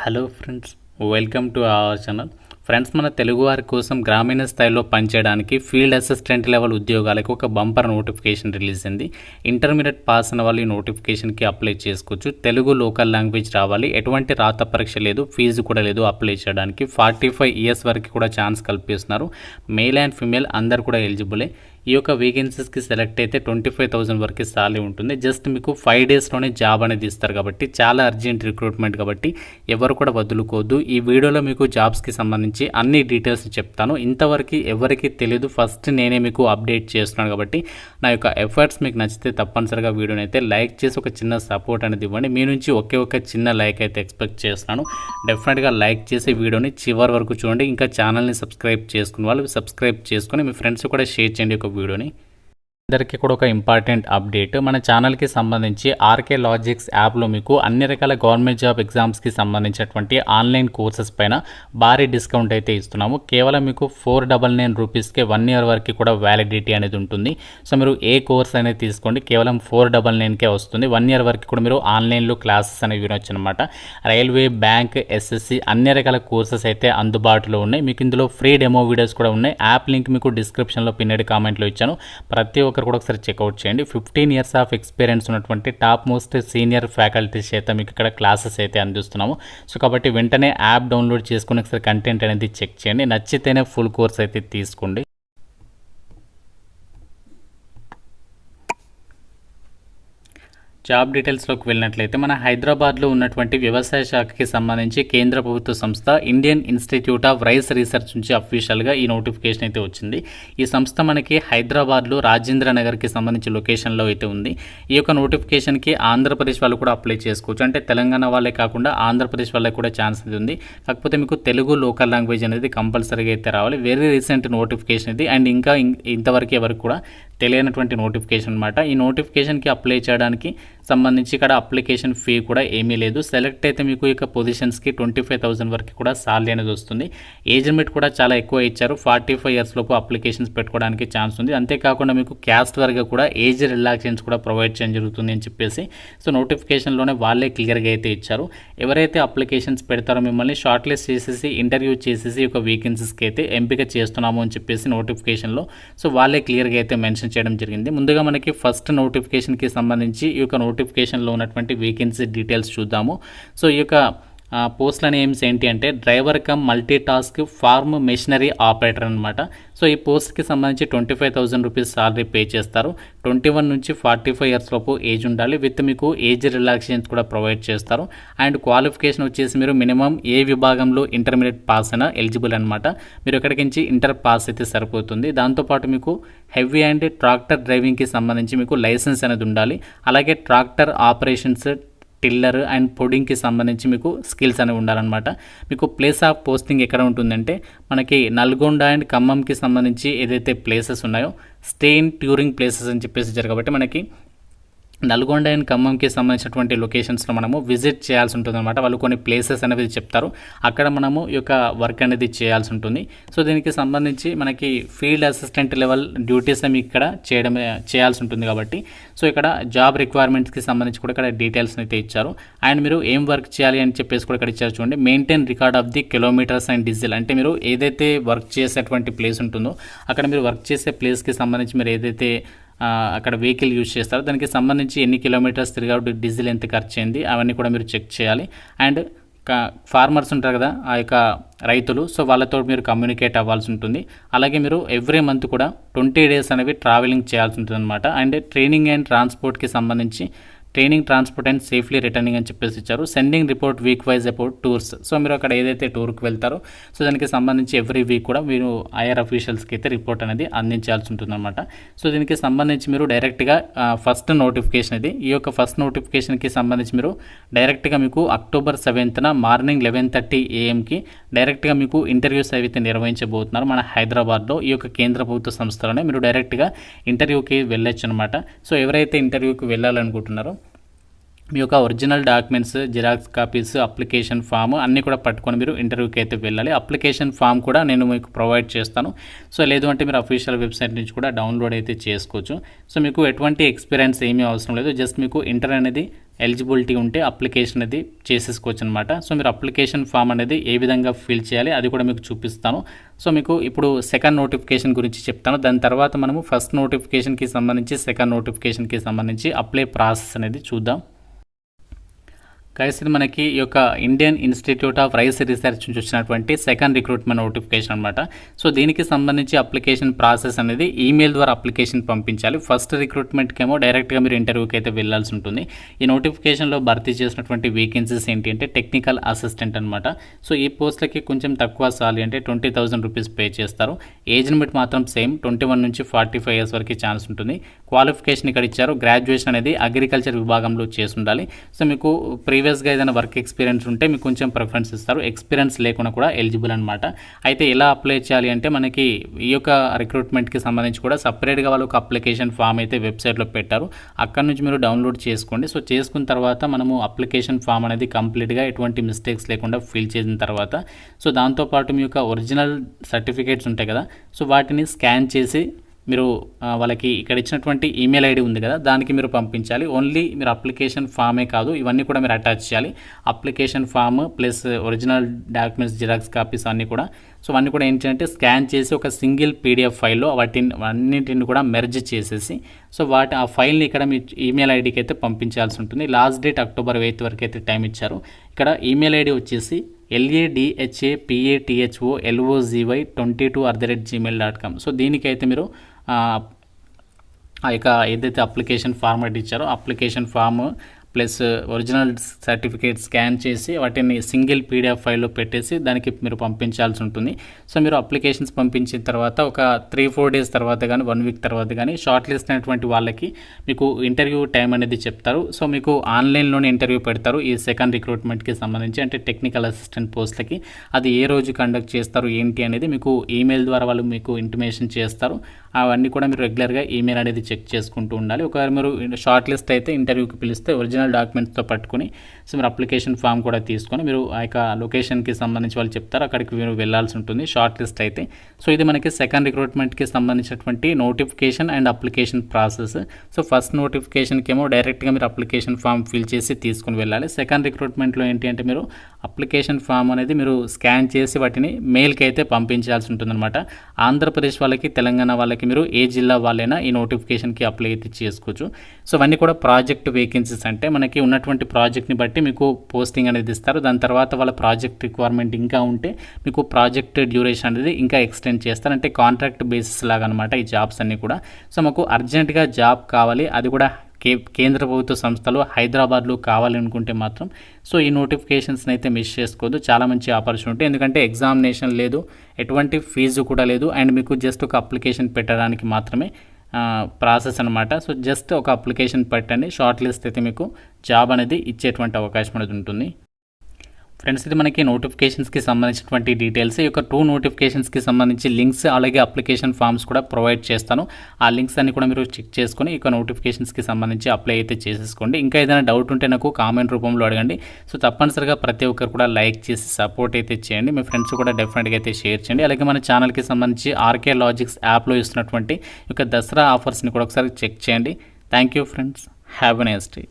Hello friends, welcome to our channel. Friends, మన తెలుగు వారి కోసం గ్రామీణ స్థాయిలో పనిచేయడానికి ఫీల్డ్ అసిస్టెంట్ లెవెల్ ఉద్యోగాలకు ఒక బంపర్ నోటిఫికేషన్ రిలీజ్ అయింది. ఇంటర్మీడియట్ పాస్ అయిన వాళ్ళు ఈ నోటిఫికేషన్కి అప్లై చేసుకోవచ్చు. తెలుగు లోకల్ లాంగ్వేజ్ రావాలి, ఎటువంటి రాత పరీక్ష లేదు, ఫీజు కూడా లేదు. అప్లై చేయడానికి 45 ఇయర్స్ వరకు కూడా ఛాన్స్ కల్పిస్తున్నారు. మేల్ అండ్ ఫీమేల్ అందరు కూడా ఎలిజిబులే. ఈ యొక్క వేకెన్సీస్కి సెలెక్ట్ అయితే 25,000 వరకు సాలరీ ఉంటుంది. జస్ట్ మీకు 5 డేస్లోనే జాబ్ అనేది ఇస్తారు కాబట్టి చాలా అర్జెంట్ రిక్రూట్మెంట్ కాబట్టి ఎవరు కూడా వదులుకోవద్దు. ఈ వీడియోలో మీకు జాబ్స్కి సంబంధించి అన్ని డీటెయిల్స్ చెప్తాను. ఇంతవరకు ఎవరికి తెలియదు, ఫస్ట్ నేనే మీకు అప్డేట్ చేస్తున్నాను కాబట్టి నా యొక్క ఎఫర్ట్స్ మీకు నచ్చితే తప్పనిసరిగా వీడియోని అయితే లైక్ చేసి ఒక చిన్న సపోర్ట్ అనేది ఇవ్వండి. మీ నుంచి ఒకే ఒక చిన్న లైక్ అయితే ఎక్స్పెక్ట్ చేస్తున్నాను. డెఫినెట్గా లైక్ చేసి వీడియోని చివరి వరకు చూడండి. ఇంకా ఛానల్ని సబ్స్క్రైబ్ చేసుకున్న వాళ్ళు సబ్స్క్రైబ్ చేసుకుని మీ ఫ్రెండ్స్ కూడా షేర్ చేయండి ఒక వీడియోని. అందరికీ కూడా ఒక ఇంపార్టెంట్ అప్డేట్, మన ఛానల్కి సంబంధించి ఆర్కే లాజిక్స్ యాప్లో మీకు అన్ని రకాల గవర్నమెంట్ జాబ్ ఎగ్జామ్స్కి సంబంధించినటువంటి ఆన్లైన్ కోర్సెస్ పైన భారీ డిస్కౌంట్ అయితే ఇస్తున్నాము. కేవలం మీకు 499 రూపీస్కే 1 ఇయర్ వరకు కూడా వ్యాలిడిటీ అనేది ఉంటుంది. సో మీరు ఏ కోర్స్ అనేది తీసుకోండి, కేవలం 499కే వస్తుంది. 1 ఇయర్ వరకు కూడా మీరు ఆన్లైన్లో క్లాసెస్ అనేవి వినొచ్చు అనమాట. రైల్వే, బ్యాంక్, ఎస్ఎస్సి అన్ని రకాల కోర్సెస్ అయితే అందుబాటులో ఉన్నాయి. మీకు ఇందులో ఫ్రీ డెమో వీడియోస్ కూడా ఉన్నాయి. యాప్ లింక్ మీకు డిస్క్రిప్షన్లో పిన్నెడ్ కామెంట్లో ఇచ్చాను. ప్రతి ఒక్కరు కూడా ఒకసారి చెక్అవుట్ చేయండి. 15 ఇయర్స్ ఆఫ్ ఎక్స్పీరియన్స్ ఉన్నటువంటి టాప్ మోస్ట్ సీనియర్ ఫ్యాకల్టీస్ అయితే మీకు ఇక్కడ క్లాసెస్ అయితే అందిస్తున్నాము. సో కాబట్టి వెంటనే యాప్ డౌన్లోడ్ చేసుకుని ఒకసారి కంటెంట్ అనేది చెక్ చేయండి. నచ్చితేనే ఫుల్ కోర్స్ అయితే తీసుకోండి. జాబ్ డీటెయిల్స్లోకి వెళ్ళినట్లయితే మన హైదరాబాద్లో ఉన్నటువంటి వ్యవసాయ శాఖకి సంబంధించి కేంద్ర ప్రభుత్వ సంస్థ Indian institute of rice research నుంచి అఫీషియల్గా ఈ నోటిఫికేషన్ అయితే వచ్చింది. ఈ సంస్థ మనకి హైదరాబాద్లో రాజేంద్ర నగర్కి సంబంధించి లొకేషన్లో అయితే ఉంది. ఈ యొక్క నోటిఫికేషన్కి ఆంధ్రప్రదేశ్ వాళ్ళు కూడా అప్లై చేసుకోవచ్చు. అంటే తెలంగాణ వాళ్ళే కాకుండా ఆంధ్రప్రదేశ్ వాళ్ళకి కూడా ఛాన్స్ అనేది ఉంది. కాకపోతే మీకు తెలుగు లోకల్ లాంగ్వేజ్ అనేది కంపల్సరీగా అయితే రావాలి. వెరీ రీసెంట్ నోటిఫికేషన్ ఇది, అండ్ ఇంకా ఇంతవరకు ఎవరికి కూడా తెలియనటువంటి నోటిఫికేషన్ అనమాట. ఈ నోటిఫికేషన్కి అప్లై చేయడానికి సంబంధించి ఇక్కడ అప్లికేషన్ ఫీ కూడా ఏమీ లేదు. సెలెక్ట్ అయితే మీకు ఇక పొజిషన్స్కి 25,000 వరకు కూడా సాలరీ అనేది వస్తుంది. ఏజ్ లిమిట్ కూడా చాలా ఎక్కువ ఇచ్చారు. 45 ఇయర్స్ లోపు అప్లికేషన్స్ పెట్టుకోవడానికి ఛాన్స్ ఉంది. అంతేకాకుండా మీకు క్యాస్ట్ వరకు కూడా ఏజ్ రిలాక్సేషన్స్ కూడా ప్రొవైడ్ చేయడం జరుగుతుంది అని చెప్పేసి సో నోటిఫికేషన్లోనే వాళ్ళే క్లియర్గా అయితే ఇచ్చారు. ఎవరైతే అప్లికేషన్స్ పెడతారో మిమ్మల్ని షార్ట్ లిస్ట్ చేసేసి ఇంటర్వ్యూ చేసేసి ఒక వేకెన్సీస్కి అయితే ఎంపిక చేస్తున్నాము అని చెప్పేసి నోటిఫికేషన్లో సో వాళ్ళే క్లియర్గా అయితే మెన్షన్ చేయడం జరిగింది. ముందుగా మనకి ఫస్ట్ నోటిఫికేషన్కి సంబంధించి ఈ యొక్క నోటిఫికేషన్లో ఉన్నటువంటి వేకెన్సీ డీటెయిల్స్ చూద్దాము. సో ఈ యొక్క పోస్టుల నేమ్స్ ఏంటి అంటే driver cum multi task farm machinery operator అనమాట. సో ఈ పోస్ట్కి సంబంధించి 25,000 రూపీస్ సాలరీ పే చేస్తారు. 21 నుంచి 45 ఇయర్స్ లోపు ఏజ్ ఉండాలి. విత్ మీకు ఏజ్ రిలాక్సేషన్స్ కూడా ప్రొవైడ్ చేస్తారు. అండ్ క్వాలిఫికేషన్ వచ్చేసి మీరు మినిమం ఏ విభాగంలో ఇంటర్మీడియట్ పాస్ అయినా ఎలిజిబుల్ అనమాట. మీరు ఎక్కడికి నుంచి ఇంటర్ పాస్ అయితే సరిపోతుంది. దాంతోపాటు మీకు హెవీ అండ్ ట్రాక్టర్ డ్రైవింగ్కి సంబంధించి మీకు లైసెన్స్ అనేది ఉండాలి. అలాగే ట్రాక్టర్ ఆపరేషన్స్, టిల్లర్ అండ్ పొడింగ్కి సంబంధించి మీకు స్కిల్స్ అనేవి ఉండాలన్నమాట. మీకు ప్లేస్ ఆఫ్ పోస్టింగ్ ఎక్కడ ఉంటుందంటే మనకి నల్గొండ అండ్ ఖమ్మంకి సంబంధించి ఏదైతే ప్లేసెస్ ఉన్నాయో స్టే ఇన్ ట్యూరింగ్ ప్లేసెస్ అని చెప్పేసి కాబట్టి మనకి నల్గొండ అండ్ ఖమ్మంకి సంబంధించినటువంటి లొకేషన్స్లో మనము విజిట్ చేయాల్సి ఉంటుంది అనమాట. వాళ్ళు కొన్ని ప్లేసెస్ అనేది చెప్తారు, అక్కడ మనము ఈ యొక్క వర్క్ అనేది చేయాల్సి ఉంటుంది. సో దీనికి సంబంధించి మనకి ఫీల్డ్ అసిస్టెంట్ లెవెల్ డ్యూటీస్ మీకు ఇక్కడ చేయాల్సి ఉంటుంది కాబట్టి సో ఇక్కడ జాబ్ రిక్వైర్మెంట్స్కి సంబంధించి కూడా ఇక్కడ డీటెయిల్స్ అయితే ఇచ్చారు. అండ్ మీరు ఏం వర్క్ చేయాలి అని చెప్పేసి కూడా ఇక్కడ ఇచ్చారు చూడండి. Maintain record of the kilometres and diesel, అంటే మీరు ఏదైతే వర్క్ చేసేటువంటి ప్లేస్ ఉంటుందో అక్కడ మీరు వర్క్ చేసే ప్లేస్కి సంబంధించి మీరు ఏదైతే అక్కడ వెహికల్ యూజ్ చేస్తారు దానికి సంబంధించి ఎన్ని కిలోమీటర్స్ తిరిగి డీజిల్ ఎంత ఖర్చు అయింది అవన్నీ కూడా మీరు చెక్ చేయాలి. అండ్ ఫార్మర్స్ ఉంటారు కదా, ఆ యొక్క రైతులు, సో వాళ్ళతో మీరు కమ్యూనికేట్ అవ్వాల్సి ఉంటుంది. అలాగే మీరు ఎవ్రీ మంత్ కూడా 20 డేస్ అనేవి ట్రావెలింగ్ చేయాల్సి ఉంటుంది అనమాట. అండ్ ట్రైనింగ్ అండ్ ట్రాన్స్పోర్ట్కి సంబంధించి training, transport and safely returning అని చెప్పేసి ఇచ్చారు. Sending report week wise about tours, so మీరు అక్కడ ఏదైతే టూర్కి వెళ్తారో సో దానికి సంబంధించి ఎవ్రీ వీక్ కూడా మీరు ఐఆర్ అఫీషియల్స్కి అయితే రిపోర్ట్ అనేది అందించాల్సి ఉంటుంది అనమాట. సో దీనికి సంబంధించి మీరు డైరెక్ట్గా ఫస్ట్ నోటిఫికేషన్ ఇది, ఈ యొక్క ఫస్ట్ నోటిఫికేషన్కి సంబంధించి మీరు డైరెక్ట్గా మీకు October 7th మార్నింగ్ 11:30 AM డైరెక్ట్గా మీకు ఇంటర్వ్యూస్ అయితే నిర్వహించబోతున్నారు మన హైదరాబాద్లో. ఈ యొక్క కేంద్ర ప్రభుత్వ సంస్థలోనే మీరు డైరెక్ట్గా ఇంటర్వ్యూకి వెళ్ళొచ్చు అనమాట. సో ఎవరైతే ఇంటర్వ్యూకి వెళ్ళాలనుకుంటున్నారో మీ యొక్క original documents, xerox copies, application form అన్నీ కూడా పట్టుకొని మీరు ఇంటర్వ్యూకి అయితే వెళ్ళాలి. అప్లికేషన్ ఫామ్ కూడా నేను మీకు ప్రొవైడ్ చేస్తాను. సో లేదు అంటే మీరు అఫీషియల్ వెబ్సైట్ నుంచి కూడా డౌన్లోడ్ అయితే చేసుకోవచ్చు. సో మీకు ఎటువంటి ఎక్స్పీరియన్స్ ఏమీ అవసరం లేదు, జస్ట్ మీకు ఇంటర్ అనేది ఎలిజిబిలిటీ ఉంటే అప్లికేషన్ అనేది చేసేసుకోవచ్చు అనమాట. సో మీరు అప్లికేషన్ ఫామ్ అనేది ఏ విధంగా ఫిల్ చేయాలి అది కూడా మీకు చూపిస్తాను. సో మీకు ఇప్పుడు సెకండ్ నోటిఫికేషన్ గురించి చెప్తాను. దాని తర్వాత మనము ఫస్ట్ నోటిఫికేషన్కి సంబంధించి సెకండ్ నోటిఫికేషన్కి సంబంధించి అప్లై ప్రాసెస్ అనేది చూద్దాం. గైస్ ఇది మనకి ఈ యొక్క Indian institute of rice research నుంచి వచ్చినటువంటి సెకండ్ రిక్రూట్మెంట్ నోటిఫికేషన్ అనమాట. సో దీనికి సంబంధించి అప్లికేషన్ ప్రాసెస్ అనేది ఈమెయిల్ ద్వారా అప్లికేషన్ పంపించాలి. ఫస్ట్ రిక్రూట్మెంట్కి ఏమో డైరెక్ట్గా మీరు ఇంటర్వ్యూకి అయితే వెళ్ళాల్సి ఉంటుంది. ఈ నోటిఫికేషన్లో భర్తీ చేసినటువంటి వేకెన్సీస్ ఏంటి అంటే టెక్నికల్ అసిస్టెంట్ అనమాట. సో ఈ పోస్ట్లకి కొంచెం తక్కువ సాలరీ అంటే 20,000 రూపీస్ పే చేస్తారు. ఏజ్ లిమిట్ మాత్రం సేమ్ 21 నుంచి 45 ఇయర్స్ వరకు ఛాన్స్ ఉంటుంది. క్వాలిఫికేషన్ ఇక్కడ ఇచ్చారు, గ్రాడ్యుయేషన్ అనేది అగ్రికల్చర్ విభాగంలో చేసి ఉండాలి. సో మీకు ప్రీవియస్గా ఏదైనా వర్క్ ఎక్స్పీరియన్స్ ఉంటే మీకు కొంచెం ప్రిఫరెన్స్ ఇస్తారు, ఎక్స్పీరియన్స్ లేకుండా కూడా ఎలిజిబుల్ అనమాట. అయితే ఎలా అప్లై చేయాలి అంటే మనకి ఈ యొక్క రిక్రూట్మెంట్కి సంబంధించి కూడా సపరేట్గా వాళ్ళు ఒక అప్లికేషన్ ఫామ్ అయితే వెబ్సైట్లో పెట్టారు, అక్కడ నుంచి మీరు డౌన్లోడ్ చేసుకోండి. సో చేసుకున్న తర్వాత మనము అప్లికేషన్ ఫామ్ అనేది కంప్లీట్గా ఎటువంటి మిస్టేక్స్ లేకుండా ఫిల్ చేసిన తర్వాత సో దాంతోపాటు మీ యొక్క ఒరిజినల్ సర్టిఫికేట్స్ ఉంటాయి కదా, సో వాటిని స్కాన్ చేసి మీరు వాళ్ళకి ఇక్కడ ఇచ్చినటువంటి ఈమెయిల్ ఐడి ఉంది కదా దానికి మీరు పంపించాలి. ఓన్లీ మీరు అప్లికేషన్ ఫామే కాదు ఇవన్నీ కూడా మీరు అటాచ్ చేయాలి. Application form plus original documents xerox copies అన్నీ కూడా. సో అన్నీ కూడా ఏంటంటే స్కాన్ చేసి ఒక సింగిల్ పీడిఎఫ్ ఫైల్లో అన్నింటిని కూడా మెర్జ్ చేసేసి సో ఆ ఫైల్ని ఇక్కడ మీ ఈమెయిల్ ఐడికి అయితే పంపించాల్సి ఉంటుంది. లాస్ట్ డేట్ October 8 వరకు అయితే టైం ఇచ్చారు. ఇక్కడ ఈమెయిల్ ఐడి వచ్చేసి LADHAPATHOLOZY22@gmail.com. సో దీనికైతే మీరు ఆ యొక్క ఏదైతే అప్లికేషన్ ఫార్మాట్ ఇచ్చారో application form plus original certificate scan చేసి వాటిని సింగిల్ పీడిఎఫ్ ఫైల్లో పెట్టేసి దానికి మీరు పంపించాల్సి ఉంటుంది. సో మీరు అప్లికేషన్స్ పంపించిన తర్వాత ఒక 3-4 డేస్ తర్వాత కానీ 1 వీక్ తర్వాత కానీ షార్ట్ లిస్ట్ అయినటువంటి వాళ్ళకి మీకు ఇంటర్వ్యూ టైం అనేది చెప్తారు. సో మీకు ఆన్లైన్లోనే ఇంటర్వ్యూ పెడతారు ఈ సెకండ్ రిక్రూట్మెంట్కి సంబంధించి, అంటే టెక్నికల్ అసిస్టెంట్ పోస్ట్లకి. అది ఏ రోజు కండక్ట్ చేస్తారు ఏంటి అనేది మీకు ఈమెయిల్ ద్వారా వాళ్ళు మీకు ఇంటిమేషన్ చేస్తారు. అవన్నీ కూడా మీరు రెగ్యులర్గా ఈమెయిల్ అనేది చెక్ చేసుకుంటూ ఉండాలి. ఒకవేళ మీరు షార్ట్ లిస్ట్ అయితే ఇంటర్వ్యూకి పిలిస్తే ఒరిజినల్ డాక్యుమెంట్స్తో పట్టుకుని సో మీరు అప్లికేషన్ ఫామ్ కూడా తీసుకొని మీరు ఆ యొక్క లొకేషన్కి సంబంధించి వాళ్ళు చెప్తారు, అక్కడికి మీరు వెళ్ళాల్సి ఉంటుంది షార్ట్ లిస్ట్ అయితే. సో ఇది మనకి సెకండ్ రిక్రూట్మెంట్కి సంబంధించినటువంటి notification and application process. So first నోటిఫికేషన్కి ఏమో డైరెక్ట్గా మీరు అప్లికేషన్ ఫామ్ ఫిల్ చేసి తీసుకుని వెళ్ళాలి. సెకండ్ రిక్రూట్మెంట్లో ఏంటి అంటే మీరు అప్లికేషన్ ఫామ్ అనేది మీరు స్కాన్ చేసి వాటిని మెయిల్కి అయితే పంపించాల్సి ఉంటుందన్నమాట. ఆంధ్రప్రదేశ్ వాళ్ళకి తెలంగాణ వాళ్ళకి మీరు ఏ జిల్లా వాళ్ళైనా ఈ నోటిఫికేషన్కి అప్లై అయితే చేసుకోవచ్చు. సో అవన్నీ కూడా ప్రాజెక్ట్ వేకెన్సీస్, అంటే మనకి ఉన్నటువంటి ప్రాజెక్ట్ని బట్టి మీకు పోస్టింగ్ అనేది ఇస్తారు. దాని తర్వాత వాళ్ళ ప్రాజెక్ట్ రిక్వైర్మెంట్ ఇంకా ఉంటే మీకు ప్రాజెక్ట్ డ్యూరేషన్ అనేది ఇంకా ఎక్స్టెండ్ చేస్తారు, అంటే కాంట్రాక్ట్ బేసిస్ లాగా అనమాట ఈ జాబ్స్ అన్నీ కూడా. సో మాకు అర్జెంటుగా జాబ్ కావాలి, అది కూడా కేంద్ర ప్రభుత్వ సంస్థలు హైదరాబాద్లో కావాలనుకుంటే మాత్రం సో ఈ నోటిఫికేషన్స్ని అయితే మిస్ చేసుకోవద్దు. చాలా మంచి ఆపర్చునిటీ, ఎందుకంటే ఎగ్జామినేషన్ లేదు, ఎటువంటి ఫీజు కూడా లేదు, అండ్ మీకు జస్ట్ ఒక అప్లికేషన్ పెట్టడానికి మాత్రమే ప్రాసెస్ అనమాట. సో జస్ట్ ఒక అప్లికేషన్ పెట్టండి, షార్ట్ లిస్ట్ అయితే మీకు జాబ్ అనేది ఇచ్చేటువంటి అవకాశం అనేది ఉంటుంది. ఫ్రెండ్స్ ఇది మనకి నోటిఫికేషన్స్కి సంబంధించినటువంటి డీటెయిల్స్. ఈ యొక్క 2 నోటిఫికేషన్స్కి సంబంధించి లింక్స్ అలాగే అప్లికేషన్ ఫామ్స్ కూడా ప్రొవైడ్ చేస్తాను. ఆ లింక్స్ అన్ని కూడా మీరు చెక్ చేసుకొని ఈ యొక్క నోటిఫికేషన్స్కి సంబంధించి అప్లై అయితే చేసేసుకోండి. ఇంకా ఏదైనా డౌట్ ఉంటే నాకు కామెంట్ రూపంలో అడగండి. సో తప్పనిసరిగా ప్రతి ఒక్కరు కూడా లైక్ చేసి సపోర్ట్ అయితే చేయండి, మీ ఫ్రెండ్స్ కూడా డెఫినెట్గా అయితే షేర్ చేయండి. అలాగే మన ఛానల్కి సంబంధించి ఆర్కే లాజిక్స్ యాప్లో ఇస్తున్నటువంటి ఈ యొక్క దసరా ఆఫర్స్ని కూడా ఒకసారి చెక్ చేయండి. Thank you friends, have a nice day.